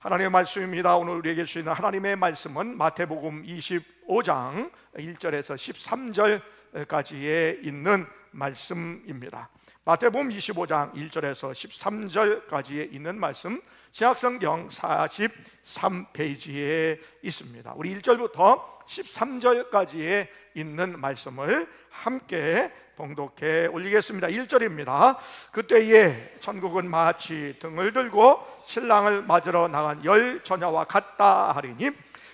하나님의 말씀입니다. 오늘 우리에게 주시는 하나님의 말씀은 마태복음 25장 1절에서 13절까지에 있는 말씀입니다. 마태복음 25장 1절에서 13절까지에 있는 말씀, 신약성경 43페이지에 있습니다. 우리 1절부터 13절까지에 있는 말씀을 함께 봉독해 올리겠습니다. 1절입니다. 그때에 천국은 마치 등을 들고 신랑을 맞으러 나간 10 처녀와 같다 하리니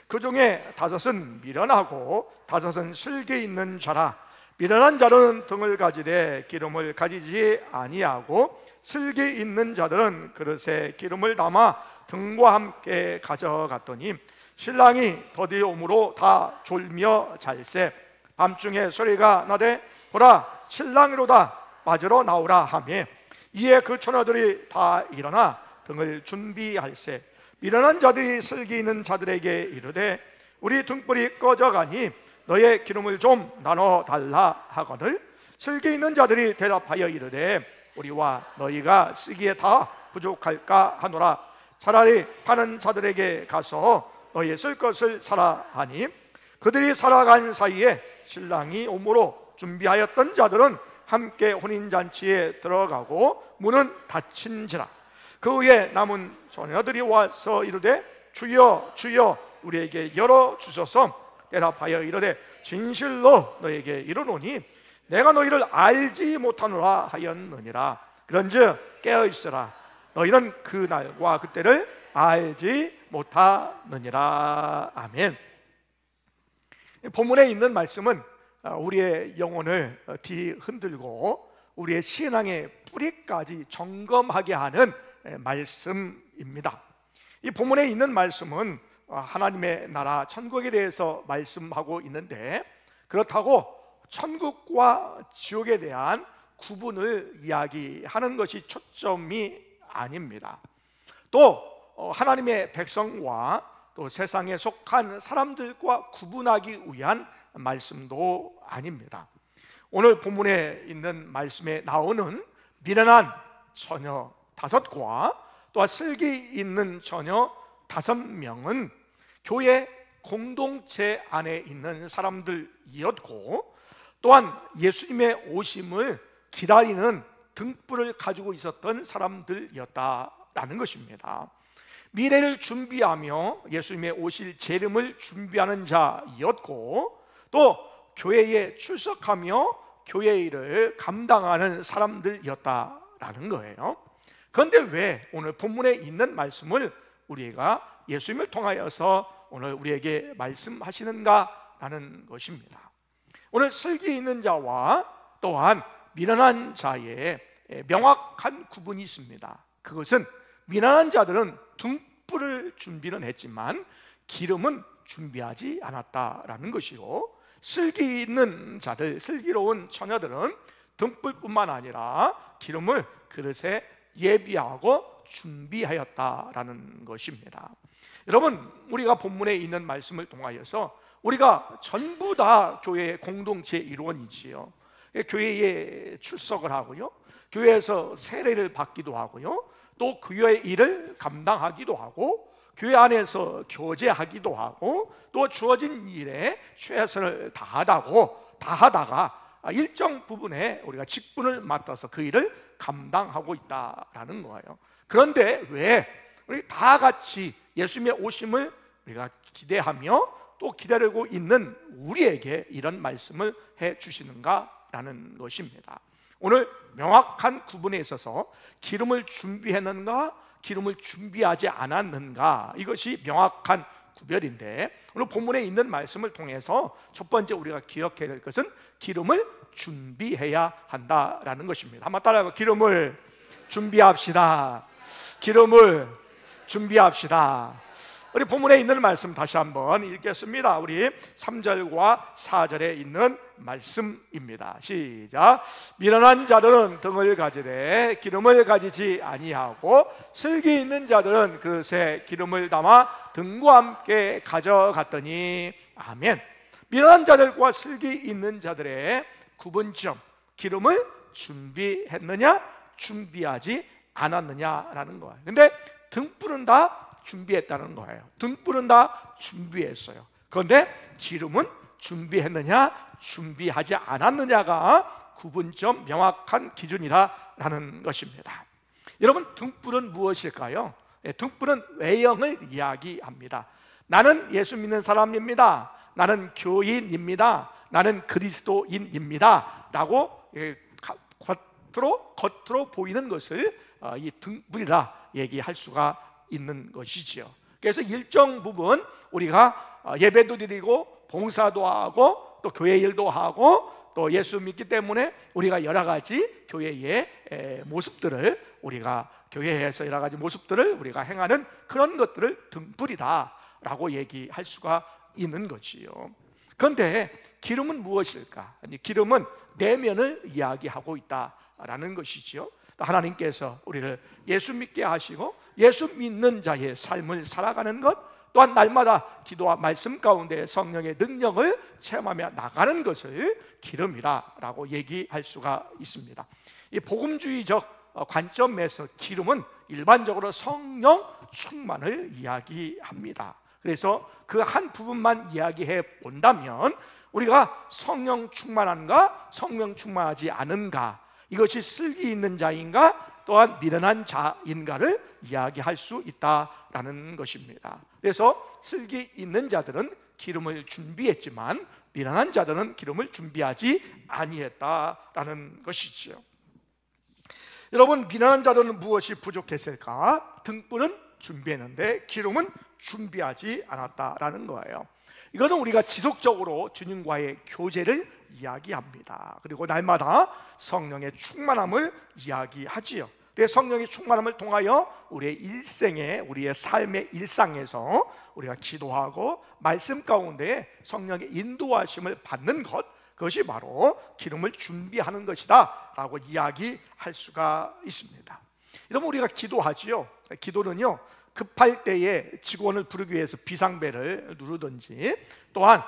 그 중에 5은 미련하고 5은 슬기 있는 자라. 미련한 자는 등을 가지되 기름을 가지지 아니하고 슬기 있는 자들은 그릇에 기름을 담아 등과 함께 가져갔더니 신랑이 더디 오므로 다 졸며 잘세. 밤중에 소리가 나되 보라 신랑이로다 맞으러 나오라 하며 이에 그 처녀들이 다 일어나 등을 준비할세. 미련한 자들이 슬기 있는 자들에게 이르되 우리 등불이 꺼져가니 너의 기름을 좀 나눠 달라 하거늘 슬기 있는 자들이 대답하여 이르되 우리와 너희가 쓰기에 다 부족할까 하노라. 차라리 파는 자들에게 가서 너희 쓸 것을 사라 하니 그들이 살아간 사이에 신랑이 오므로 준비하였던 자들은 함께 혼인잔치에 들어가고 문은 닫힌지라. 그 후에 남은 처녀들이 와서 이르되 주여 주여 우리에게 열어주소서. 대답하여 이르되 진실로 너에게 이르노니 내가 너희를 알지 못하노라 하였느니라. 그런즉 깨어있으라. 너희는 그 날과 그때를 알지 못하느니라. 아멘. 본문에 있는 말씀은 우리의 영혼을 뒤흔들고 우리의 신앙의 뿌리까지 점검하게 하는 말씀입니다. 이 본문에 있는 말씀은 하나님의 나라 천국에 대해서 말씀하고 있는데 그렇다고 천국과 지옥에 대한 구분을 이야기하는 것이 초점이 아닙니다. 또 하나님의 백성과 또 세상에 속한 사람들과 구분하기 위한 말씀도 아닙니다. 오늘 본문에 있는 말씀에 나오는 미련한 처녀 5과 또한 슬기 있는 처녀 5명은 교회 공동체 안에 있는 사람들이었고 또한 예수님의 오심을 기다리는 등불을 가지고 있었던 사람들이었다라는 것입니다. 미래를 준비하며 예수님의 오실 재림을 준비하는 자였고 또 교회에 출석하며 교회 일을 감당하는 사람들이었다라는 거예요. 그런데 왜 오늘 본문에 있는 말씀을 우리가 예수님을 통하여서 오늘 우리에게 말씀하시는가라는 것입니다. 오늘 슬기 있는 자와 또한 미련한 자의 명확한 구분이 있습니다. 그것은 미련한 자들은 등불을 준비는 했지만 기름은 준비하지 않았다라는 것이요, 슬기 있는 자들, 슬기로운 처녀들은 등불뿐만 아니라 기름을 그릇에 예비하고 준비하였다라는 것입니다. 여러분, 우리가 본문에 있는 말씀을 통하여서 우리가 전부 다 교회의 공동체 일원이지요. 교회에 출석을 하고요, 교회에서 세례를 받기도 하고요, 또 교회의 일을 감당하기도 하고 교회 안에서 교제하기도 하고 또 주어진 일에 최선을 다하다가 일정 부분에 우리가 직분을 맡아서 그 일을 감당하고 있다라는 거예요. 그런데 왜 우리 다 같이 예수님의 오심을 우리가 기대하며 또 기다리고 있는 우리에게 이런 말씀을 해 주시는가라는 것입니다. 오늘 명확한 구분에 있어서 기름을 준비했는가, 기름을 준비하지 않았는가, 이것이 명확한 구별인데 오늘 본문에 있는 말씀을 통해서 첫 번째 우리가 기억해야 될 것은 기름을 준비해야 한다라는 것입니다. 한번 따라하고, 기름을 준비합시다. 기름을 준비합시다. 우리 본문에 있는 말씀 다시 한번 읽겠습니다. 우리 3절과 4절에 있는 말씀입니다. 시작. 미련한 자들은 등을 가지되 기름을 가지지 아니하고 슬기 있는 자들은 그릇에 기름을 담아 등과 함께 가져갔더니. 아멘. 미련한 자들과 슬기 있는 자들의 구분점, 기름을 준비했느냐 준비하지 않았느냐라는 거예요. 근데 등불은 다 준비했다는 거예요. 등불은 다 준비했어요. 그런데 기름은 준비했느냐 준비하지 않았느냐가 구분점 명확한 기준이라는 것입니다. 여러분, 등불은 무엇일까요? 등불은 외형을 이야기합니다. 나는 예수 믿는 사람입니다. 나는 교인입니다. 나는 그리스도인입니다 라고 겉으로 보이는 것을 이 등불이라 얘기할 수가 있는 것이지요. 그래서 일정 부분 우리가 예배도 드리고 봉사도 하고 또 교회 일도 하고 또 예수 믿기 때문에 우리가 여러 가지 교회의 모습들을 우리가 교회에서 여러 가지 모습들을 우리가 행하는 그런 것들을 등불이다라고 얘기할 수가 있는 거지요. 그런데 기름은 무엇일까? 기름은 내면을 이야기하고 있다라는 것이지요. 하나님께서 우리를 예수 믿게 하시고 예수 믿는 자의 삶을 살아가는 것, 또한 날마다 기도와 말씀 가운데 성령의 능력을 체험하며 나가는 것을 기름이라고 얘기할 수가 있습니다. 이 복음주의적 관점에서 기름은 일반적으로 성령 충만을 이야기합니다. 그래서 그 한 부분만 이야기해 본다면 우리가 성령 충만한가 성령 충만하지 않은가, 이것이 슬기 있는 자인가 또한 미련한 자인가를 이야기할 수 있다라는 것입니다. 그래서 슬기 있는 자들은 기름을 준비했지만 미련한 자들은 기름을 준비하지 아니했다라는 것이지요. 여러분, 미련한 자들은 무엇이 부족했을까? 등불은 준비했는데 기름은 준비하지 않았다라는 거예요. 이것은 우리가 지속적으로 주님과의 교제를 이야기합니다. 그리고 날마다 성령의 충만함을 이야기하지요. 성령의 충만함을 통하여 우리의 일생에, 우리의 삶의 일상에서 우리가 기도하고 말씀 가운데 성령의 인도하심을 받는 것, 그것이 바로 기름을 준비하는 것이다 라고 이야기할 수가 있습니다. 여러분, 우리가 기도하지요. 기도는요, 급할 때에 직원을 부르기 위해서 비상벨을 누르든지, 또한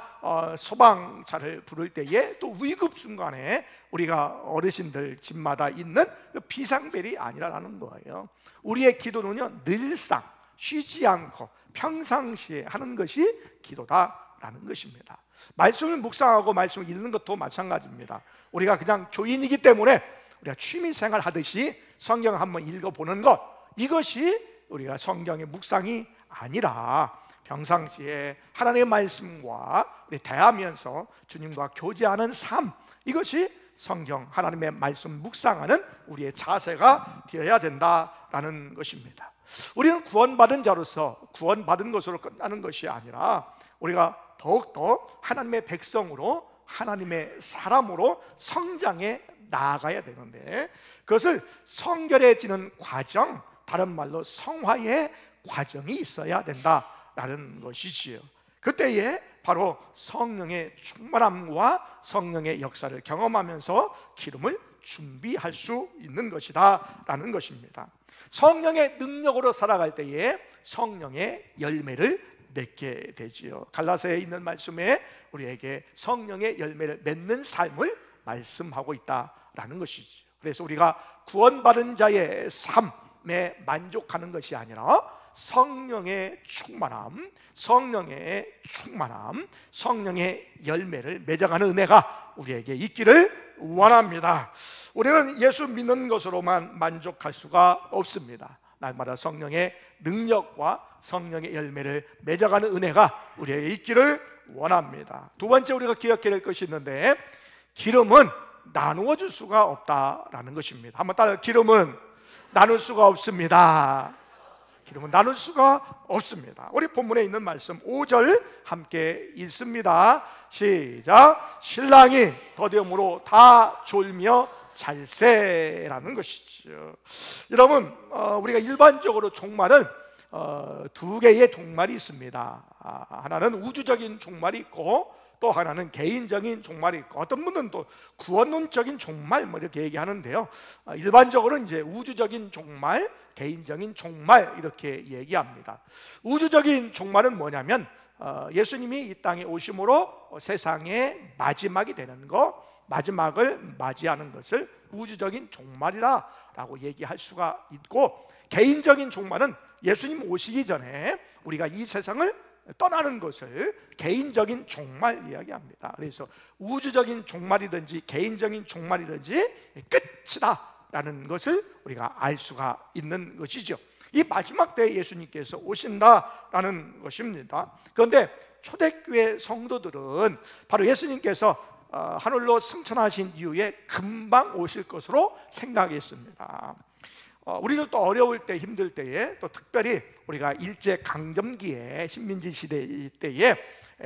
소방차를 부를 때에, 또 위급 순간에 우리가 어르신들 집마다 있는 그 비상벨이 아니라는 거예요. 우리의 기도는요, 늘상 쉬지 않고 평상시에 하는 것이 기도다라는 것입니다. 말씀을 묵상하고 말씀을 읽는 것도 마찬가지입니다. 우리가 그냥 교인이기 때문에 우리가 취미생활 하듯이 성경 한번 읽어보는 것, 이것이 우리가 성경의 묵상이 아니라 평상시에 하나님의 말씀과 대하면서 주님과 교제하는 삶, 이것이 성경 하나님의 말씀 묵상하는 우리의 자세가 되어야 된다라는 것입니다. 우리는 구원받은 자로서 구원받은 것으로 끝나는 것이 아니라 우리가 더욱더 하나님의 백성으로, 하나님의 사람으로 성장해 나아가야 되는데, 그것을 성결해지는 과정, 다른 말로 성화의 과정이 있어야 된다라는 것이지요. 그때에 바로 성령의 충만함과 성령의 역사를 경험하면서 기름을 준비할 수 있는 것이다라는 것입니다. 성령의 능력으로 살아갈 때에 성령의 열매를 맺게 되지요. 갈라서에 있는 말씀에 우리에게 성령의 열매를 맺는 삶을 말씀하고 있다라는 것이지요. 그래서 우리가 구원받은 자의 삶에 만족하는 것이 아니라 성령의 충만함, 성령의 충만함, 성령의 열매를 맺어가는 은혜가 우리에게 있기를 원합니다. 우리는 예수 믿는 것으로만 만족할 수가 없습니다. 날마다 성령의 능력과 성령의 열매를 맺어가는 은혜가 우리에게 있기를 원합니다. 두 번째 우리가 기억해야 될 것이 있는데, 기름은 나누어 줄 수가 없다라는 것입니다. 한번 따라, 기름은 나눌 수가 없습니다. 기름은 나눌 수가 없습니다. 우리 본문에 있는 말씀 5절 함께 읽습니다. 시작. 신랑이 더디움으로 다 졸며 잘세라는 것이죠. 여러분, 우리가 일반적으로 종말은 두 개의 종말이 있습니다. 하나는 우주적인 종말이 있고 또 하나는 개인적인 종말이 있고, 어떤 분은 또 구원론적인 종말 이렇게 얘기하는데요. 일반적으로는 이제 우주적인 종말, 개인적인 종말 이렇게 얘기합니다. 우주적인 종말은 뭐냐면 예수님이 이 땅에 오심으로 세상의 마지막이 되는 것, 마지막을 맞이하는 것을 우주적인 종말이라고 얘기할 수가 있고, 개인적인 종말은 예수님 오시기 전에 우리가 이 세상을 떠나는 것을 개인적인 종말 이야기합니다. 그래서 우주적인 종말이든지 개인적인 종말이든지 끝이다 라는 것을 우리가 알 수가 있는 것이죠. 이 마지막 때에 예수님께서 오신다라는 것입니다. 그런데 초대교회 성도들은 바로 예수님께서 하늘로 승천하신 이후에 금방 오실 것으로 생각했습니다. 우리들도 어려울 때, 힘들 때에, 또 특별히 우리가 일제 강점기에 신민지 시대 때에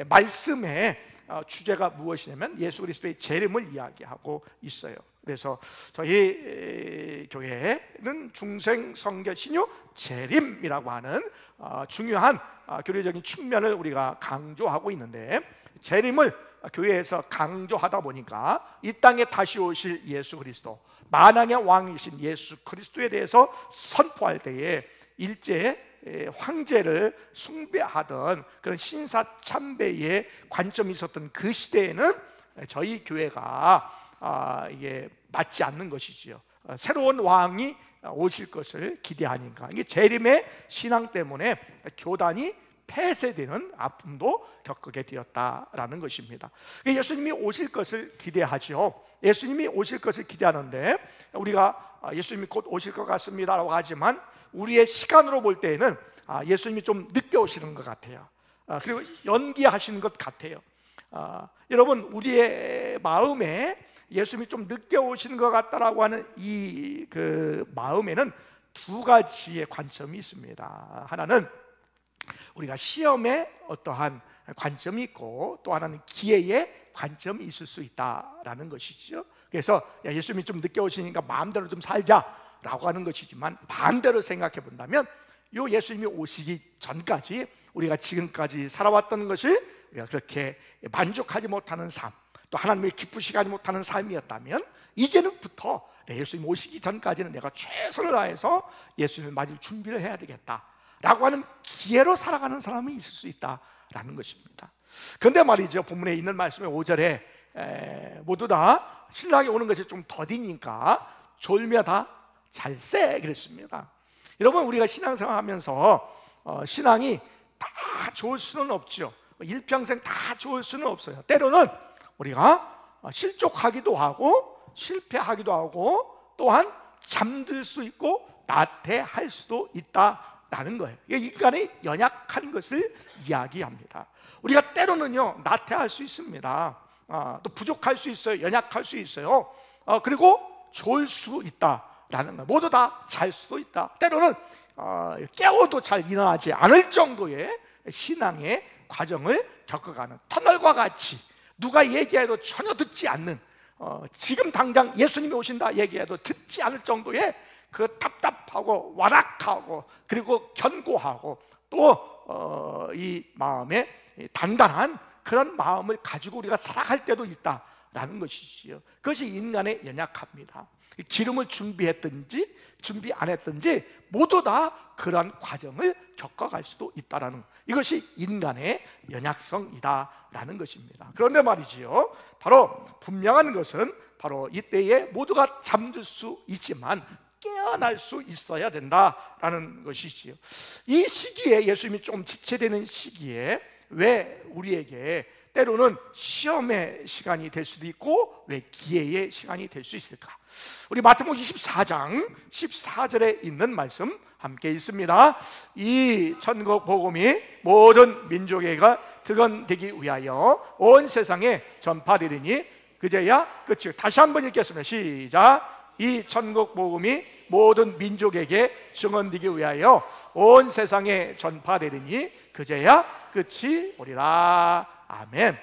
말씀의 주제가 무엇이냐면 예수 그리스도의 재림을 이야기하고 있어요. 그래서 저희 교회는 중생 성결 신유 재림이라고 하는 중요한 교리적인 측면을 우리가 강조하고 있는데, 재림을 교회에서 강조하다 보니까 이 땅에 다시 오실 예수 그리스도, 만왕의 왕이신 예수 그리스도에 대해서 선포할 때에 일제 황제를 숭배하던 그런 신사참배의 관점이 있었던 그 시대에는 저희 교회가 이게 맞지 않는 것이지요. 새로운 왕이 오실 것을 기대하니까 이게 재림의 신앙 때문에 교단이 폐쇄되는 아픔도 겪게 되었다라는 것입니다. 예수님이 오실 것을 기대하죠. 예수님이 오실 것을 기대하는데, 우리가 예수님이 곧 오실 것 같습니다라고 하지만 우리의 시간으로 볼 때에는 예수님이 좀 늦게 오시는 것 같아요. 그리고 연기하시는 것 같아요. 여러분, 우리의 마음에 예수님이 좀 늦게 오시는 것 같다라고 하는 이 마음에는 두 가지의 관점이 있습니다. 하나는 우리가 시험에 어떠한 관점이 있고, 또 하나는 기회의 관점이 있을 수 있다라는 것이죠. 그래서 예수님이 좀 늦게 오시니까 마음대로 좀 살자라고 하는 것이지만, 반대로 생각해 본다면 이 예수님이 오시기 전까지 우리가 지금까지 살아왔던 것을 우리가 그렇게 만족하지 못하는 삶, 또 하나님을 기쁘시게 하지 못하는 삶이었다면, 이제는부터 예수님 오시기 전까지는 내가 최선을 다해서 예수님을 맞을 준비를 해야 되겠다 라고 하는 기회로 살아가는 사람이 있을 수 있다라는 것입니다. 그런데 말이죠, 본문에 있는 말씀의 5절에 모두 다 신랑이 오는 것이 좀 더디니까 졸며다 잘세 그랬습니다. 여러분, 우리가 신앙생활 하면서 신앙이 다 좋을 수는 없죠. 일평생 다 좋을 수는 없어요. 때로는 우리가 실족하기도 하고 실패하기도 하고, 또한 잠들 수 있고 나태할 수도 있다라는 거예요. 인간의 연약한 것을 이야기합니다. 우리가 때로는요 나태할 수 있습니다. 또 부족할 수 있어요. 연약할 수 있어요. 그리고 좋을 수 있다라는 거예요. 모두 다 잘 수도 있다. 때로는 깨워도 잘 일어나지 않을 정도의 신앙의 과정을 겪어가는, 터널과 같이 누가 얘기해도 전혀 듣지 않는, 지금 당장 예수님이 오신다 얘기해도 듣지 않을 정도의 그 답답하고 완악하고 그리고 견고하고 또 이 마음에 단단한 그런 마음을 가지고 우리가 살아갈 때도 있다라는 것이지요. 그것이 인간의 연약합니다. 기름을 준비했든지 준비 안 했든지 모두 다 그러한 과정을 겪어갈 수도 있다라는 것, 이것이 인간의 연약성이다라는 것입니다. 그런데 말이지요, 바로 분명한 것은 바로 이때에 모두가 잠들 수 있지만 깨어날 수 있어야 된다라는 것이지요. 이 시기에, 예수님이 좀 지체되는 시기에 왜 우리에게 때로는 시험의 시간이 될 수도 있고 왜 기회의 시간이 될 수 있을까? 우리 마태복음 24장 14절에 있는 말씀 함께 있습니다. 이 천국 복음이 모든 민족에게 득언되기 위하여 온 세상에 전파되리니 그제야 끝이. 다시 한번 읽겠습니다. 시작. 이 천국 복음이 모든 민족에게 증언되기 위하여 온 세상에 전파되리니 그제야 끝이 오리라. 아멘.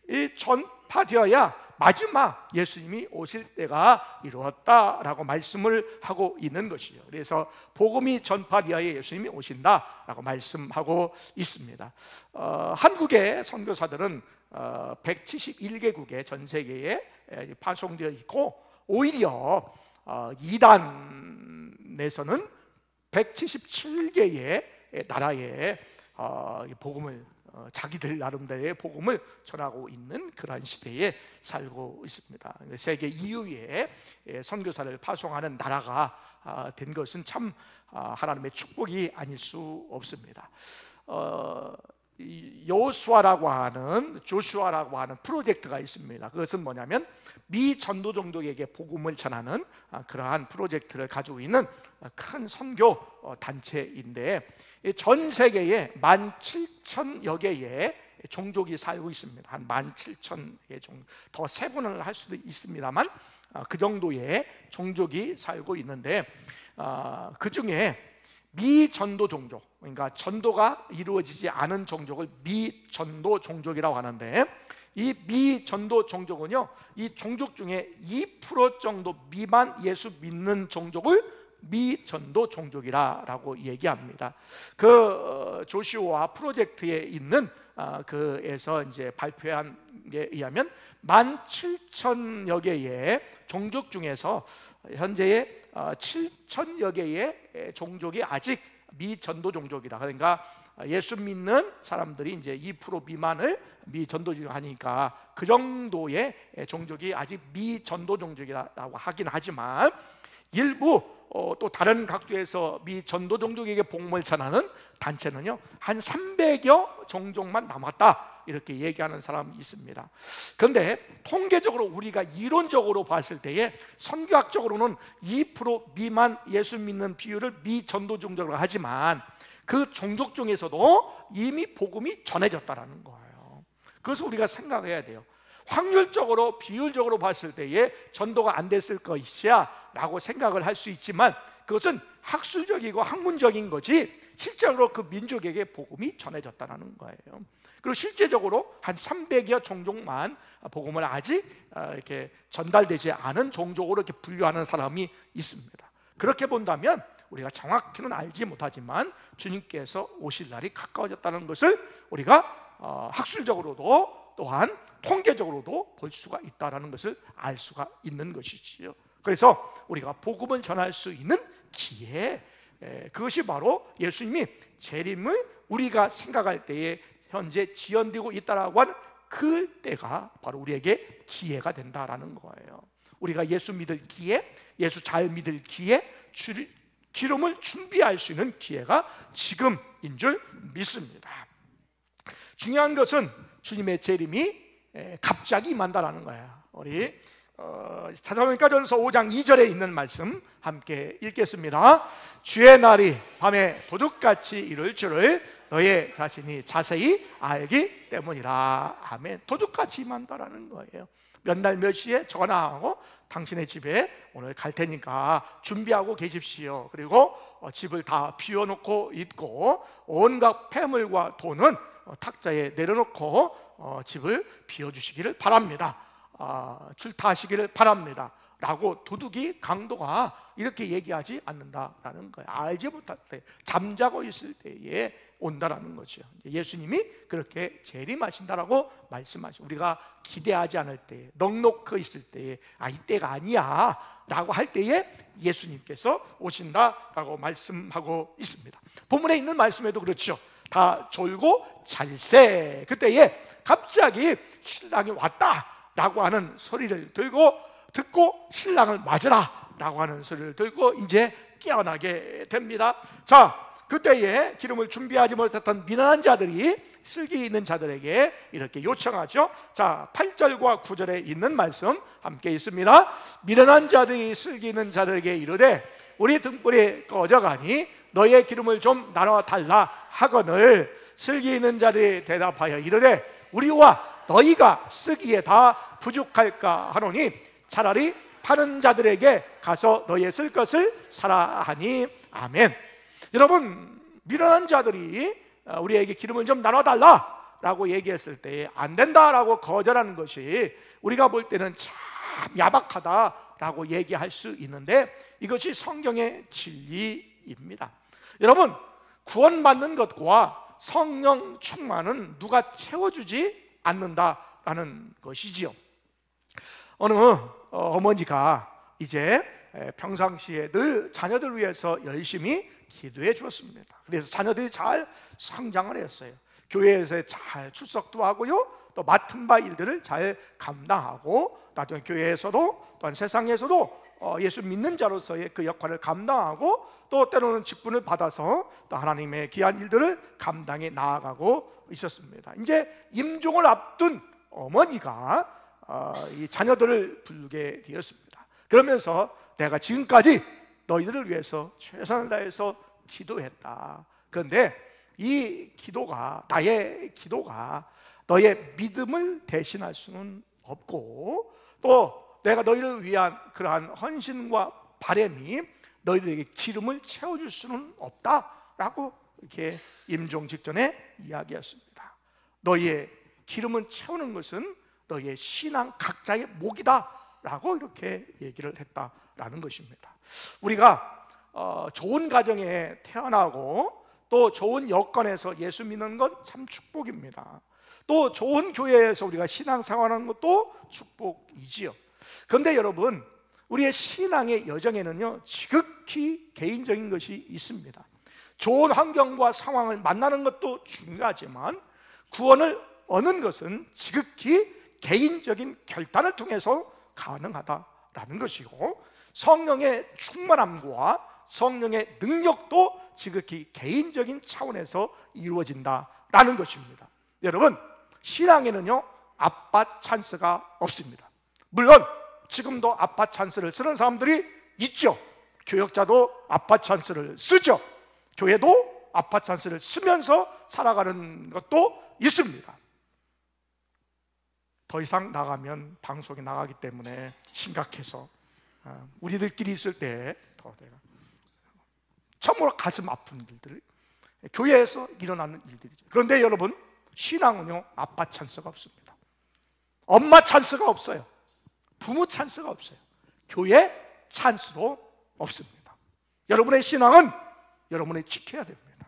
이 전파되어야 마지막 예수님이 오실 때가 이루었다라고 말씀을 하고 있는 것이죠. 그래서 복음이 전파되어야 예수님이 오신다라고 말씀하고 있습니다. 한국의 선교사들은 171개국의 전 세계에 파송되어 있고, 오히려 이단에서는 177개의 나라에 복음을 자기들 나름대로의 복음을 전하고 있는 그러한 시대에 살고 있습니다. 세계 이후에 선교사를 파송하는 나라가 된 것은 참 하나님의 축복이 아닐 수 없습니다. 조슈아라고 하는 프로젝트가 있습니다. 그것은 뭐냐면 미전도 종족에게 복음을 전하는 그러한 프로젝트를 가지고 있는 큰 선교 단체인데, 전 세계에 17,000여 개의 종족이 살고 있습니다. 한 17,000의 종족, 더 세분을 할 수도 있습니다만 그 정도의 종족이 살고 있는데, 그 중에 미전도 종족, 그러니까 전도가 이루어지지 않은 종족을 미전도 종족이라고 하는데, 이 미전도 종족은요, 이 종족 중에 2% 정도 미만 예수 믿는 종족을 미전도 종족이라고 얘기합니다. 그 조슈아 프로젝트에 있는 그에서 이제 발표한 게 의하면 17,000여 개의 종족 중에서 현재의 7,000여 개의 종족이 아직 미전도 종족이다. 그러니까 예수 믿는 사람들이 이제 2% 미만을 미전도적으로 하니까 그 정도의 종족이 아직 미전도 종족이라고 하긴 하지만, 일부 또 다른 각도에서 미전도 종족에게 복음을 전하는 단체는요, 한 300여 종족만 남았다, 이렇게 얘기하는 사람이 있습니다. 그런데 통계적으로 우리가 이론적으로 봤을 때에 선교학적으로는 2% 미만 예수 믿는 비율을 미전도 종족으로 하지만, 그 종족 중에서도 이미 복음이 전해졌다는 거예요. 그것을 우리가 생각해야 돼요. 확률적으로 비율적으로 봤을 때에 전도가 안 됐을 것이야 라고 생각을 할 수 있지만, 그것은 학술적이고 학문적인 거지 실제로 그 민족에게 복음이 전해졌다는 거예요. 그리고 실제적으로 한 300여 종족만 복음을 아직 이렇게 전달되지 않은 종족으로 이렇게 분류하는 사람이 있습니다. 그렇게 본다면 우리가 정확히는 알지 못하지만 주님께서 오실 날이 가까워졌다는 것을 우리가 학술적으로도 또한 통계적으로도 볼 수가 있다는 것을 알 수가 있는 것이지요. 그래서 우리가 복음을 전할 수 있는 기회, 그것이 바로 예수님이 재림을 우리가 생각할 때에 현재 지연되고 있다라고 하는 그 때가 바로 우리에게 기회가 된다라는 거예요. 우리가 예수 믿을 기회, 예수 잘 믿을 기회, 기름을 준비할 수 있는 기회가 지금인 줄 믿습니다. 중요한 것은 주님의 재림이 갑자기 임한다라는 거예요. 우리 데살로니가전서 5장 2절에 있는 말씀 함께 읽겠습니다. 주의 날이 밤에 도둑같이 이룰 줄을 너의 자신이 자세히 알기 때문이라. 아멘. 도둑같이 임한다라는 거예요. 몇 날 몇 시에 전화하고 당신의 집에 오늘 갈 테니까 준비하고 계십시오. 그리고 집을 다 비워놓고 있고 온갖 폐물과 돈은 탁자에 내려놓고 집을 비워주시기를 바랍니다. 출타하시기를 바랍니다 라고 도둑이, 강도가 이렇게 얘기하지 않는다라는 거예요. 알지 못할 때, 잠자고 있을 때에 온다라는 거죠. 예수님이 그렇게 재림하신다라고 말씀하시고, 우리가 기대하지 않을 때, 넉넉히 있을 때에 이때가 아니야 라고 할 때에 예수님께서 오신다라고 말씀하고 있습니다. 본문에 있는 말씀에도 그렇죠. 다 졸고 잘세, 그때에 갑자기 신랑이 왔다 라고 하는 소리를 듣고 신랑을 맞으라 라고 하는 소리를 듣고 이제 깨어나게 됩니다. 자, 그때에 기름을 준비하지 못했던 미련한 자들이 슬기 있는 자들에게 이렇게 요청하죠. 자, 8절과 9절에 있는 말씀 함께 있습니다. 미련한 자들이 슬기 있는 자들에게 이르되 우리 등불이 꺼져가니 너의 기름을 좀 나눠 달라 하거늘, 슬기 있는 자들이 대답하여 이르되 우리와 너희가 쓰기에 다 부족할까 하노니 차라리 파는 자들에게 가서 너희의 쓸 것을 사라 하니. 아멘. 여러분, 미련한 자들이 우리에게 기름을 좀 나눠달라 라고 얘기했을 때 안 된다라고 거절하는 것이 우리가 볼 때는 참 야박하다라고 얘기할 수 있는데, 이것이 성경의 진리입니다. 여러분, 구원받는 것과 성령 충만은 누가 채워주지 않는다라는 것이지요. 어느 어머니가 이제 평상시에 늘 자녀들 위해서 열심히 기도해 주었습니다. 그래서 자녀들이 잘 성장을 했어요. 교회에서 잘 출석도 하고요, 또 맡은 바 일들을 잘 감당하고, 나중에 교회에서도 또한 세상에서도 예수 믿는 자로서의 그 역할을 감당하고, 또 때로는 직분을 받아서 또 하나님의 귀한 일들을 감당해 나아가고 있었습니다. 이제 임종을 앞둔 어머니가 이 자녀들을 부르게 되었습니다. 그러면서 내가 지금까지 너희들을 위해서 최선을 다해서 기도했다. 그런데 이 기도가, 나의 기도가 너의 믿음을 대신할 수는 없고, 또 내가 너희를 위한 그러한 헌신과 바램이 너희들에게 기름을 채워줄 수는 없다라고 이렇게 임종 직전에 이야기했습니다. 너희의 기름을 채우는 것은 너희의 신앙 각자의 몫이다라고 이렇게 얘기를 했다라는 것입니다. 우리가 좋은 가정에 태어나고 또 좋은 여건에서 예수 믿는 건 참 축복입니다. 또 좋은 교회에서 우리가 신앙생활하는 것도 축복이지요. 그런데 여러분, 우리의 신앙의 여정에는요, 지극히 개인적인 것이 있습니다. 좋은 환경과 상황을 만나는 것도 중요하지만 구원을 얻는 것은 지극히 개인적인 결단을 통해서 가능하다라는 것이고, 성령의 충만함과 성령의 능력도 지극히 개인적인 차원에서 이루어진다라는 것입니다. 여러분, 신앙에는요, 아빠 찬스가 없습니다. 물론 지금도 아빠 찬스를 쓰는 사람들이 있죠. 교역자도 아빠 찬스를 쓰죠. 교회도 아빠 찬스를 쓰면서 살아가는 것도 있습니다. 더 이상 나가면 방송에 나가기 때문에 심각해서 우리들끼리 있을 때 더 내가 참으로 가슴 아픈 일들, 교회에서 일어나는 일들이죠. 그런데 여러분, 신앙은요, 아빠 찬스가 없습니다. 엄마 찬스가 없어요. 부모 찬스가 없어요. 교회 찬스도 없습니다. 여러분의 신앙은 여러분이 지켜야 됩니다.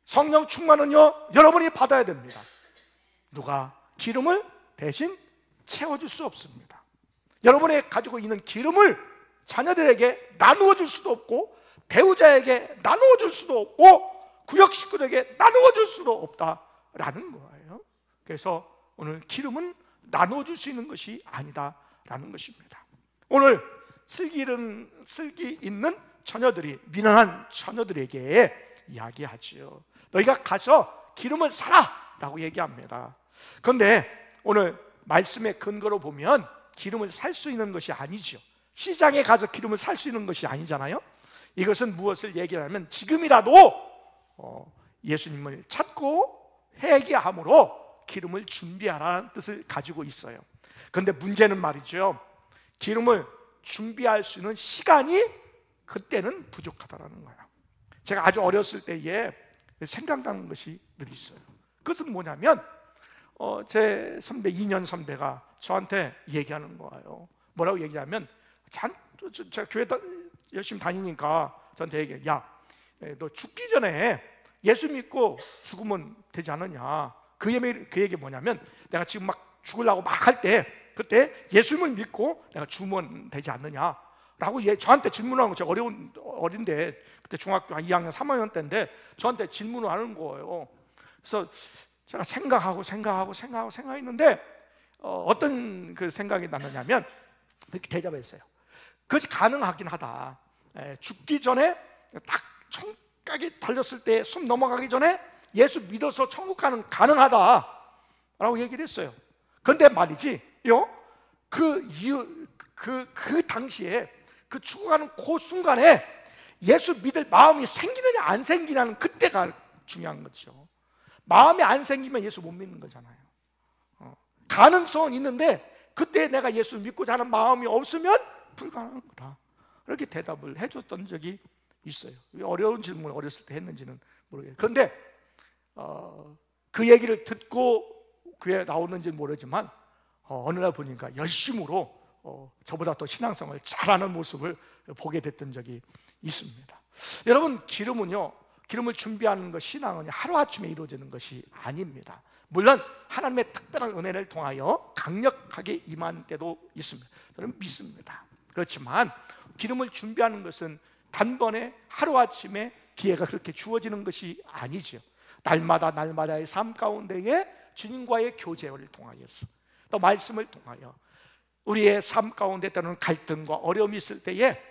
성령 충만은요, 여러분이 받아야 됩니다. 누가 기름을 대신 채워줄 수 없습니다. 여러분이 가지고 있는 기름을 자녀들에게 나누어 줄 수도 없고, 배우자에게 나누어 줄 수도 없고, 구역 식구들에게 나누어 줄 수도 없다라는 거예요. 그래서 오늘 기름은 나누어 줄 수 있는 것이 아니다라는 것입니다. 오늘 슬기 있는 처녀들이, 미련한 처녀들에게 이야기하지요. 너희가 가서 기름을 사라 라고 얘기합니다. 그런데 오늘 말씀의 근거로 보면 기름을 살 수 있는 것이 아니죠. 시장에 가서 기름을 살 수 있는 것이 아니잖아요. 이것은 무엇을 얘기하냐면, 지금이라도 예수님을 찾고 회개함으로 기름을 준비하라는 뜻을 가지고 있어요. 그런데 문제는 말이죠, 기름을 준비할 수 있는 시간이 그때는 부족하다는 거예요. 제가 아주 어렸을 때에 생각나는 것이 늘 있어요. 그것은 뭐냐면 제 선배, 2년 선배가 저한테 얘기하는 거예요. 뭐라고 얘기하면, 제가 교회 열심히 다니니까 저한테 얘기해. 야, 너 죽기 전에 예수 믿고 죽으면 되지 않느냐. 그 얘기 뭐냐면, 내가 지금 막 죽으려고 막 할 때, 그때 예수님을 믿고 내가 죽으면 되지 않느냐 라고 저한테 질문하는 거. 제가 어린데 그때 중학교 2학년 3학년 때인데 저한테 질문을 하는 거예요. 그래서 제가 생각했는데 어떤 그 생각이 나느냐면, 이렇게 대답했어요. 그것이 가능하긴 하다. 죽기 전에 딱 총각이 달렸을 때 숨 넘어가기 전에 예수 믿어서 천국 가는 가능하다 라고 얘기를 했어요. 그런데 말이지, 그 당시에 그 죽어가는 그 순간에 예수 믿을 마음이 생기느냐 안 생기냐는 그때가 중요한 거죠. 마음이 안 생기면 예수 못 믿는 거잖아요. 가능성은 있는데 그때 내가 예수를 믿고자 하는 마음이 없으면 불가능한 거다. 그렇게 대답을 해줬던 적이 있어요. 어려운 질문을 어렸을 때 했는지는 모르겠어요. 그런데 그 얘기를 듣고 교회에 나오는지는 모르지만 어느 날 보니까 열심으로 저보다 더 신앙생활을 잘하는 모습을 보게 됐던 적이 있습니다. 여러분, 기름을 준비하는 것, 신앙은 하루아침에 이루어지는 것이 아닙니다. 물론 하나님의 특별한 은혜를 통하여 강력하게 임한 때도 있습니다. 저는 믿습니다. 그렇지만 기름을 준비하는 것은 단번에 하루아침에 기회가 그렇게 주어지는 것이 아니죠. 날마다의 삶 가운데에 주님과의 교제를 통하여서, 또 말씀을 통하여 우리의 삶 가운데 때로는 갈등과 어려움이 있을 때에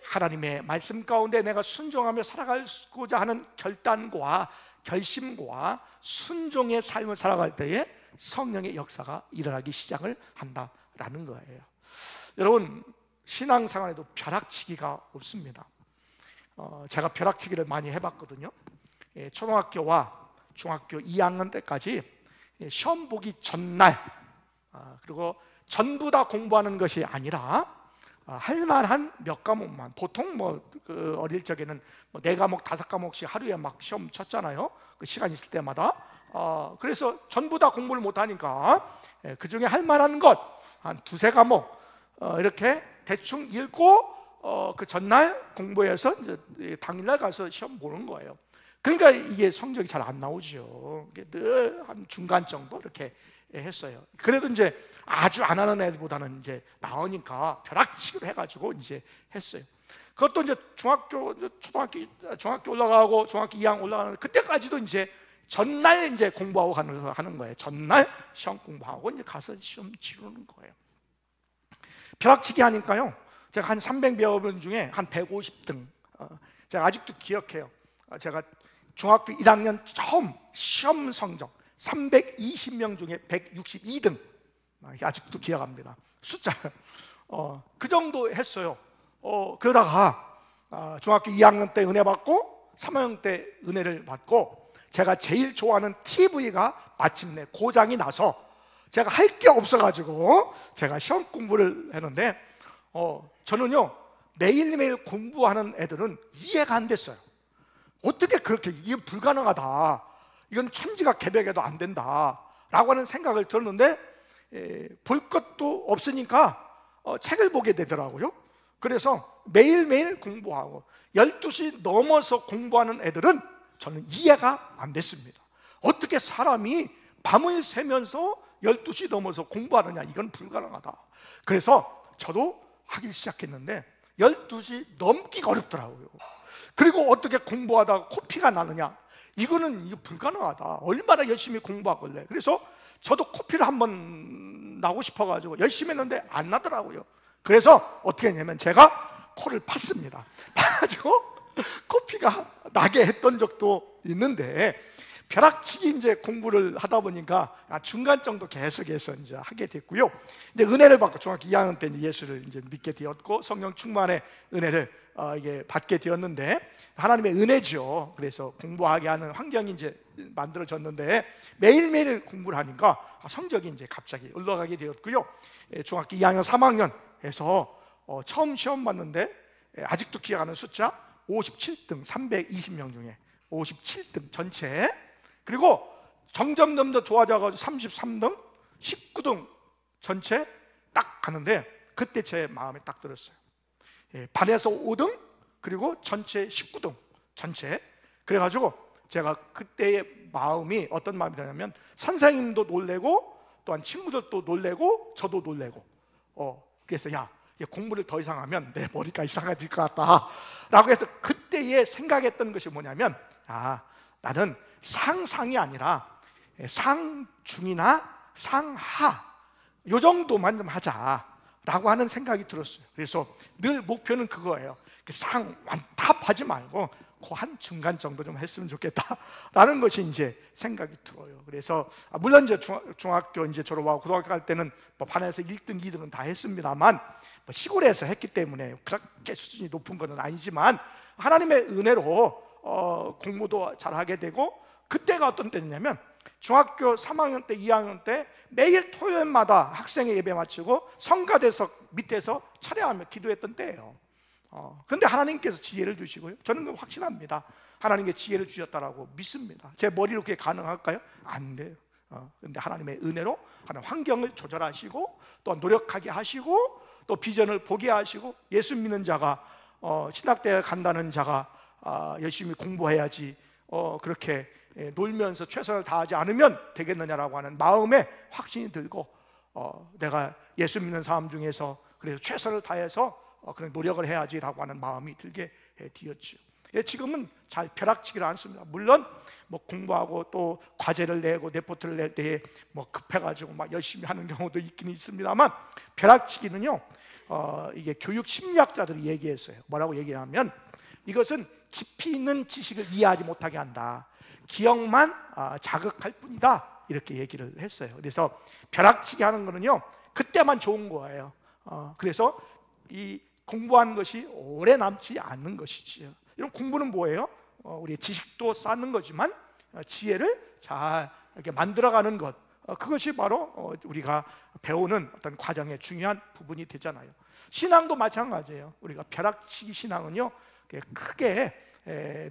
하나님의 말씀 가운데 내가 순종하며 살아가고자 하는 결단과 결심과 순종의 삶을 살아갈 때에 성령의 역사가 일어나기 시작을 한다라는 거예요. 여러분, 신앙생활에도 벼락치기가 없습니다. 제가 벼락치기를 많이 해봤거든요. 초등학교와 중학교 2학년 때까지 시험 보기 전날, 그리고 전부 다 공부하는 것이 아니라 할만한 몇 과목만, 보통 어릴 적에는 4과목, 5과목씩 하루에 막 시험 쳤잖아요. 그 시간 있을 때마다. 그래서 전부 다 공부를 못하니까 그 중에 할만한 것 한 2-3과목 이렇게 대충 읽고 그 전날 공부해서 이제 당일날 가서 시험 보는 거예요. 그러니까 이게 성적이 잘 안 나오죠. 늘 한 중간 정도 이렇게 했어요. 그래도 이제 아주 안 하는 애들보다는 이제 나으니까 벼락치기로 해가지고 이제 했어요. 그것도 이제 중학교 올라가고 중학교 2학년 올라가는 그때까지도 이제 전날 이제 공부하고 하는 거예요. 전날 시험 공부하고 이제 가서 시험 치르는 거예요. 벼락치기 하니까요, 제가 한 300여 명 중에 한 150등. 제가 아직도 기억해요. 제가 중학교 1학년 처음 시험 성적 320명 중에 162등. 아직도 기억합니다. 숫자. 그 정도 했어요. 그러다가 중학교 2학년 때 은혜 받고 3학년 때 은혜를 받고, 제가 제일 좋아하는 TV가 마침내 고장이 나서 제가 할 게 없어가지고 제가 시험 공부를 했는데, 저는요 매일매일 공부하는 애들은 이해가 안 됐어요. 어떻게 그렇게, 이게 불가능하다, 이건 천지가 개벽해도 안 된다 라고 하는 생각을 들었는데, 볼 것도 없으니까 책을 보게 되더라고요. 그래서 매일매일 공부하고 12시 넘어서 공부하는 애들은 저는 이해가 안 됐습니다. 어떻게 사람이 밤을 새면서 12시 넘어서 공부하느냐, 이건 불가능하다. 그래서 저도 하기 시작했는데 12시 넘기가 어렵더라고요. 그리고 어떻게 공부하다가 코피가 나느냐, 이거 불가능하다. 얼마나 열심히 공부하길래. 그래서 저도 코피를 한번 나고 싶어가지고 열심히 했는데 안 나더라고요. 그래서 어떻게 했냐면 제가 코를 팠습니다. 파가지고 코피가 나게 했던 적도 있는데, 벼락치기 이제 공부를 하다 보니까 중간 정도 계속해서 이제 하게 됐고요. 이제 은혜를 받고 중학교 2학년 때 예수를 이제 믿게 되었고, 성령 충만의 은혜를 이게 받게 되었는데, 하나님의 은혜죠. 그래서 공부하게 하는 환경이 이제 만들어졌는데, 매일매일 공부를 하니까 성적이 이제 갑자기 올라가게 되었고요. 중학교 2학년, 3학년에서 처음 시험 봤는데 아직도 기억하는 숫자 57등, 320명 중에 57등 전체. 그리고 점점 더 좋아져가지고 33등, 19등 전체 딱 가는데, 그때 제 마음에 딱 들었어요. 반에서 5등, 그리고 전체 19등 전체. 그래가지고 제가 그때의 마음이 어떤 마음이 드냐면, 선생님도 놀래고 또한 친구들도 놀래고 저도 놀래고, 그래서 공부를 더 이상 하면 내 머리가 이상해질 것 같다 라고 해서 그때에 생각했던 것이 뭐냐면, 나는 상상이 아니라 상중이나 상하 요 정도만 좀 하자라고 하는 생각이 들었어요. 그래서 늘 목표는 그거예요. 상 완탑하지 말고 그 한 중간 정도 좀 했으면 좋겠다라는 것이 이제 생각이 들어요. 그래서 물론 이제 중학교 이제 졸업하고 고등학교 갈 때는 반에서 1등, 2등은 다 했습니다만, 시골에서 했기 때문에 그렇게 수준이 높은 것은 아니지만 하나님의 은혜로 공부도 잘하게 되고, 그때가 어떤 때냐면 중학교 3학년 때, 2학년 때 매일 토요일마다 학생회 예배 마치고 성가대석 밑에서 차례하며 기도했던 때예요. 근데 하나님께서 지혜를 주시고요, 저는 확신합니다. 하나님께 지혜를 주셨다라고 믿습니다. 제 머리로 그게 가능할까요? 안 돼요. 근데 하나님의 은혜로 하나님 환경을 조절하시고, 또 노력하게 하시고, 또 비전을 보게 하시고, 예수 믿는 자가 신학대에 간다는 자가 열심히 공부해야지 그렇게 놀면서 최선을 다하지 않으면 되겠느냐라고 하는 마음에 확신이 들고, 내가 예수 믿는 사람 중에서 그래서 최선을 다해서 그런 노력을 해야지라고 하는 마음이 들게 되었죠. 지금은 잘 벼락치기를 않습니다. 물론 뭐 공부하고 또 과제를 내고 레포트를 낼 때 뭐 급해가지고 막 열심히 하는 경우도 있긴 있습니다만, 벼락치기는요, 이게 교육 심리학자들이 얘기했어요. 뭐라고 얘기하면, 이것은 깊이 있는 지식을 이해하지 못하게 한다. 기억만 자극할 뿐이다. 이렇게 얘기를 했어요. 그래서 벼락치기 하는 거는요, 그때만 좋은 거예요. 그래서 이 공부한 것이 오래 남지 않는 것이지요. 이런 공부는 뭐예요? 우리 지식도 쌓는 거지만 지혜를 잘 이렇게 만들어가는 것, 그것이 바로 우리가 배우는 어떤 과정의 중요한 부분이 되잖아요. 신앙도 마찬가지예요. 우리가 벼락치기 신앙은요, 크게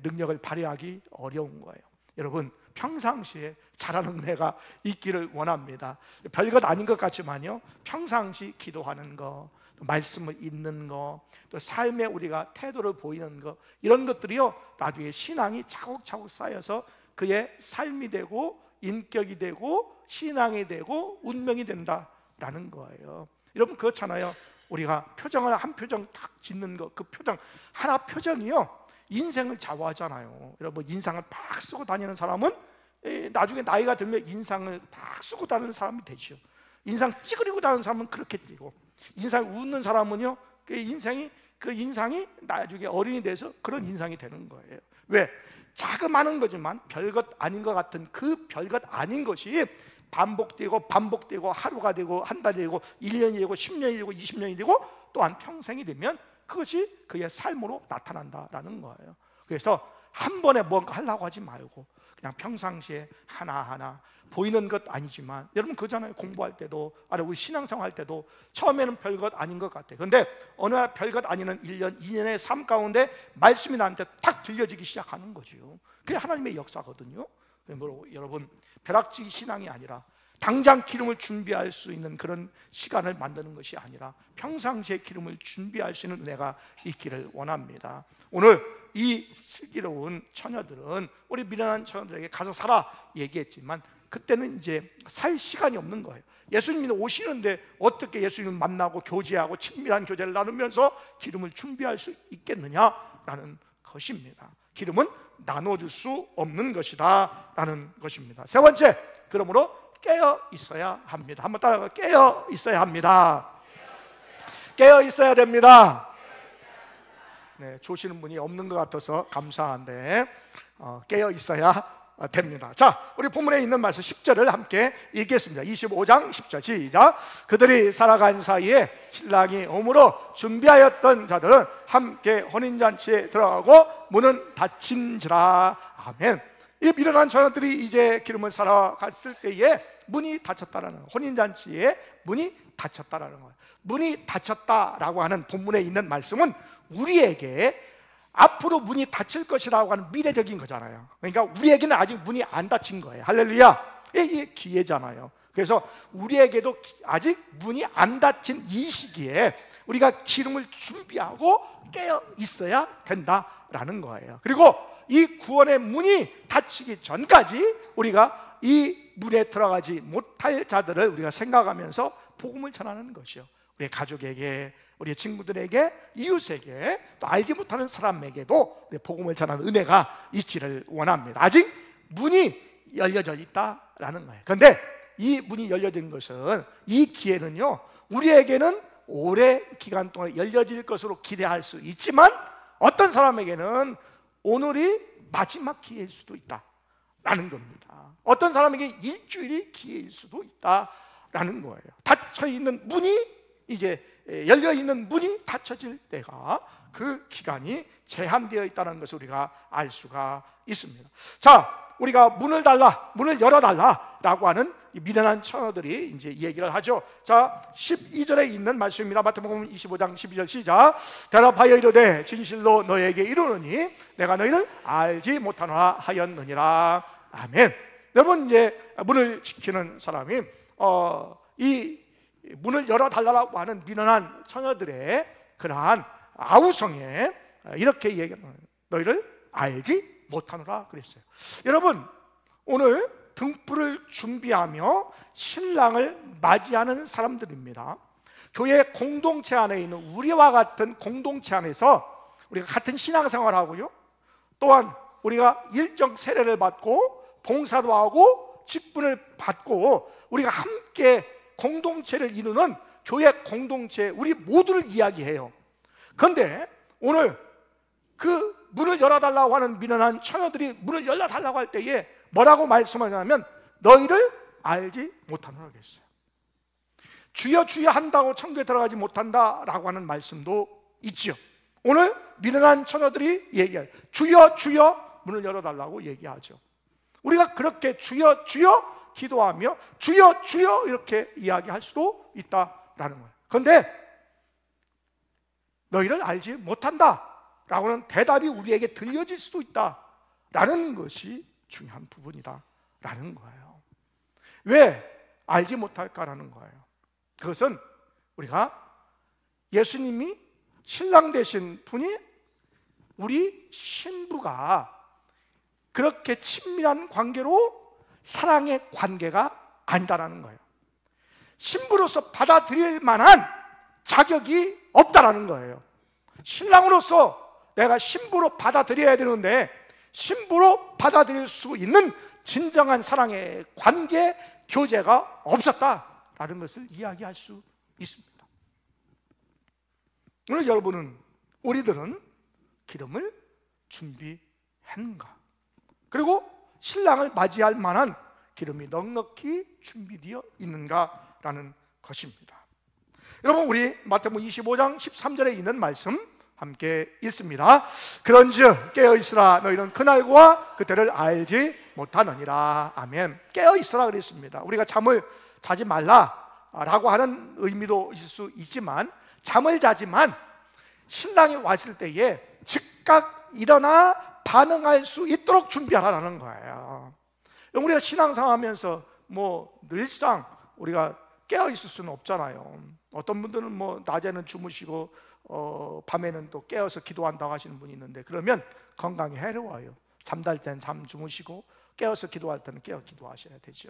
능력을 발휘하기 어려운 거예요. 여러분, 평상시에 잘하는 은혜가 있기를 원합니다. 별것 아닌 것 같지만요, 평상시 기도하는 거, 말씀을 읽는 거, 또 삶에 우리가 태도를 보이는 거, 이런 것들이요, 나중에 신앙이 차곡차곡 쌓여서 그의 삶이 되고 인격이 되고 신앙이 되고 운명이 된다라는 거예요. 여러분, 그렇잖아요. 우리가 표정을 한 표정 딱 짓는 거, 그 표정 하나 표정이요, 인생을 좌우하잖아요. 여러분, 인상을 팍 쓰고 다니는 사람은 나중에 나이가 들면 인상을 딱 쓰고 다니는 사람이 되죠. 인상 찌그리고 다니는 사람은 그렇게 되고, 인상 웃는 사람은요, 그 인상이 나중에 어른이 돼서 그런 인상이 되는 거예요. 왜? 자그마한 거지만 별것 아닌 것 같은 그 별것 아닌 것이 반복되고 반복되고 하루가 되고 한 달이 되고 1년이 되고 10년이 되고 20년이 되고 또한 평생이 되면 그것이 그의 삶으로 나타난다라는 거예요. 그래서 한 번에 뭔가 하려고 하지 말고 그냥 평상시에 하나하나 보이는 것 아니지만, 여러분 그잖아요. 공부할 때도, 우리 신앙생활 할 때도 처음에는 별것 아닌 것 같아요. 그런데 어느 날 별것 아니는 1년, 2년의 삶 가운데 말씀이 나한테 탁 들려지기 시작하는 거죠. 그게 하나님의 역사거든요. 여러분, 벼락치기 신앙이 아니라 당장 기름을 준비할 수 있는 그런 시간을 만드는 것이 아니라 평상시에 기름을 준비할 수 있는 은혜가 있기를 원합니다. 오늘 이 슬기로운 처녀들은 우리 미련한 처녀들에게 가서 살아 얘기했지만, 그때는 이제 살 시간이 없는 거예요. 예수님이 오시는데 어떻게 예수님을 만나고 교제하고 친밀한 교제를 나누면서 기름을 준비할 수 있겠느냐라는 것입니다. 기름은 나눠줄 수 없는 것이다 라는 것입니다. 세 번째, 그러므로 깨어 있어야 합니다. 한번 따라가. 깨어 있어야 합니다. 깨어 있어야 됩니다. 네, 조시는 분이 없는 것 같아서 감사한데 깨어 있어야 됩니다. 자, 우리 본문에 있는 말씀 10절을 함께 읽겠습니다. 25장 10절 시작. 그들이 살아간 사이에 신랑이 오므로 준비하였던 자들은 함께 혼인잔치에 들어가고 문은 닫힌지라. 아멘. 이 미련한 처녀들이 이제 기름을 사러 갔을 때에 문이 닫혔다라는 거예요. 혼인잔치에 문이 닫혔다라는 거예요. 문이 닫혔다라고 하는 본문에 있는 말씀은 우리에게 앞으로 문이 닫힐 것이라고 하는 미래적인 거잖아요. 그러니까 우리에게는 아직 문이 안 닫힌 거예요. 할렐루야. 이게 기회잖아요. 그래서 우리에게도 아직 문이 안 닫힌 이 시기에 우리가 기름을 준비하고 깨어 있어야 된다라는 거예요. 그리고 이 구원의 문이 닫히기 전까지 우리가 이 문에 들어가지 못할 자들을 우리가 생각하면서 복음을 전하는 것이요, 우리 가족에게, 우리 친구들에게, 이웃에게, 또 알지 못하는 사람에게도 복음을 전하는 은혜가 있기를 원합니다. 아직 문이 열려져 있다라는 거예요. 그런데 이 문이 열려진 것은, 이 기회는요, 우리에게는 오래 기간 동안 열려질 것으로 기대할 수 있지만 어떤 사람에게는 오늘이 마지막 기회일 수도 있다라는 겁니다. 어떤 사람에게 일주일이 기회일 수도 있다라는 거예요. 닫혀있는 문이 이제 열려있는 문이 닫혀질 때가, 그 기간이 제한되어 있다는 것을 우리가 알 수가 있습니다. 자, 우리가 문을 열어달라라고 하는 미련한 처녀들이 이제 얘기를 하죠. 자, 12절에 있는 말씀입니다. 마태복음 25장 12절 시작. 대답하여 이르되 진실로 너에게 이르노니 내가 너희를 알지 못하노라 하였느니라. 아멘. 여러분, 이제 문을 지키는 사람이 이 문을 열어달라고 하는 미련한 처녀들의 그러한 아우성에 이렇게 얘기하는, 너희를 알지 못하노라 그랬어요. 여러분, 오늘 등불을 준비하며 신랑을 맞이하는 사람들입니다. 교회 공동체 안에 있는 우리와 같은 공동체 안에서 우리가 같은 신앙생활하고요, 또한 우리가 일정 세례를 받고 봉사도 하고 직분을 받고 우리가 함께 공동체를 이루는 교회 공동체, 우리 모두를 이야기해요. 그런데 오늘 그 문을 열어달라고 하는 미련한 처녀들이 문을 열어달라고 할 때에 뭐라고 말씀하냐면 너희를 알지 못하노라 그랬어요. 주여 주여 한다고 천국에 들어가지 못한다라고 하는 말씀도 있지요. 오늘 미련한 처녀들이 얘기해요. 주여 주여 문을 열어달라고 얘기하죠. 우리가 그렇게 주여 주여 기도하며 주여 주여 이렇게 이야기할 수도 있다라는 거예요. 그런데 너희를 알지 못한다라고는 대답이 우리에게 들려질 수도 있다라는 것이 중요한 부분이다라는 거예요. 왜 알지 못할까라는 거예요. 그것은 우리가 예수님이 신랑 되신 분이 우리 신부가 그렇게 친밀한 관계로 사랑의 관계가 아니다라는 거예요. 신부로서 받아들일 만한 자격이 없다라는 거예요. 신랑으로서 내가 신부로 받아들여야 되는데 신부로 받아들일 수 있는 진정한 사랑의 관계 교제가 없었다라는 것을 이야기할 수 있습니다. 오늘 여러분은, 우리들은 기름을 준비했는가? 그리고 신랑을 맞이할 만한 기름이 넉넉히 준비되어 있는가라는 것입니다. 여러분, 우리 마태복음 25장 13절에 있는 말씀 함께 읽습니다. 그런즉 깨어있으라, 너희는 그날과 그때를 알지 못하느니라. 아멘. 깨어있으라 그랬습니다. 우리가 잠을 자지 말라라고 하는 의미도 있을 수 있지만, 잠을 자지만 신랑이 왔을 때에 즉각 일어나 반응할 수 있도록 준비하라는 거예요. 우리가 신앙생활 하면서 늘상 우리가 깨어 있을 수는 없잖아요. 어떤 분들은 낮에는 주무시고 밤에는 또 깨어서 기도한다고 하시는 분이 있는데, 그러면 건강에 해로워요. 잠잘 때는 잠 주무시고 깨어서 기도할 때는 깨어 기도하셔야 되죠.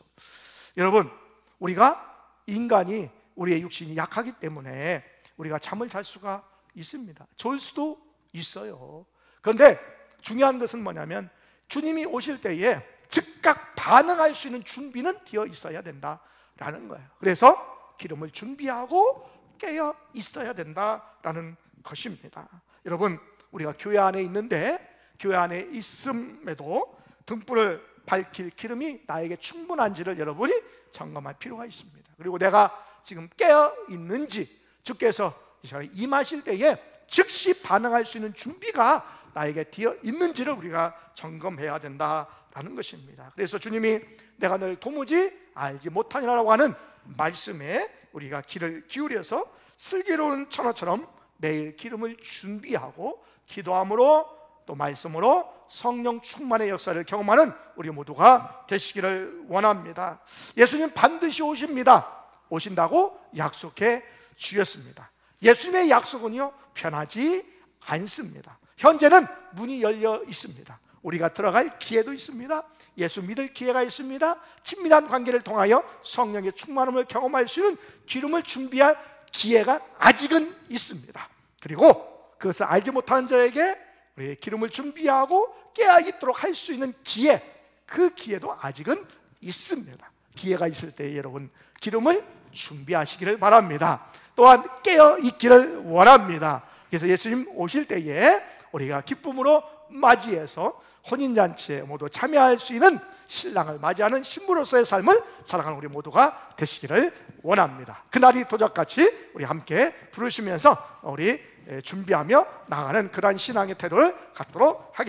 여러분, 우리가 인간이, 우리의 육신이 약하기 때문에 우리가 잠을 잘 수가 있습니다. 졸 수도 있어요. 그런데 중요한 것은 뭐냐면 주님이 오실 때에 즉각 반응할 수 있는 준비는 되어 있어야 된다라는 거예요. 그래서 기름을 준비하고 깨어 있어야 된다라는 것입니다. 여러분, 우리가 교회 안에 있는데 교회 안에 있음에도 등불을 밝힐 기름이 나에게 충분한지를 여러분이 점검할 필요가 있습니다. 그리고 내가 지금 깨어 있는지, 주께서 이 시간에 임하실 때에 즉시 반응할 수 있는 준비가 나에게 되어 있는지를 우리가 점검해야 된다라는 것입니다. 그래서 주님이 내가 너를 도무지 알지 못하니라고 하는 말씀에 우리가 귀를 기울여서 슬기로운 처녀처럼 매일 기름을 준비하고 기도함으로 또 말씀으로 성령 충만의 역사를 경험하는 우리 모두가 되시기를 원합니다. 예수님 반드시 오십니다. 오신다고 약속해 주셨습니다. 예수님의 약속은요, 변하지 않습니다. 현재는 문이 열려 있습니다. 우리가 들어갈 기회도 있습니다. 예수 믿을 기회가 있습니다. 친밀한 관계를 통하여 성령의 충만함을 경험할 수 있는 기름을 준비할 기회가 아직은 있습니다. 그리고 그것을 알지 못하는 자에게 우리의 기름을 준비하고 깨어 있도록 할 수 있는 기회, 그 기회도 아직은 있습니다. 기회가 있을 때 여러분 기름을 준비하시기를 바랍니다. 또한 깨어 있기를 원합니다. 그래서 예수님 오실 때에 우리가 기쁨으로 맞이해서 혼인잔치에 모두 참여할 수 있는 신랑을 맞이하는 신부로서의 삶을 살아가는 우리 모두가 되시기를 원합니다. 그날이 도적같이 우리 함께 부르시면서 우리 준비하며 나가는 그러한 신앙의 태도를 갖도록 하겠습니다.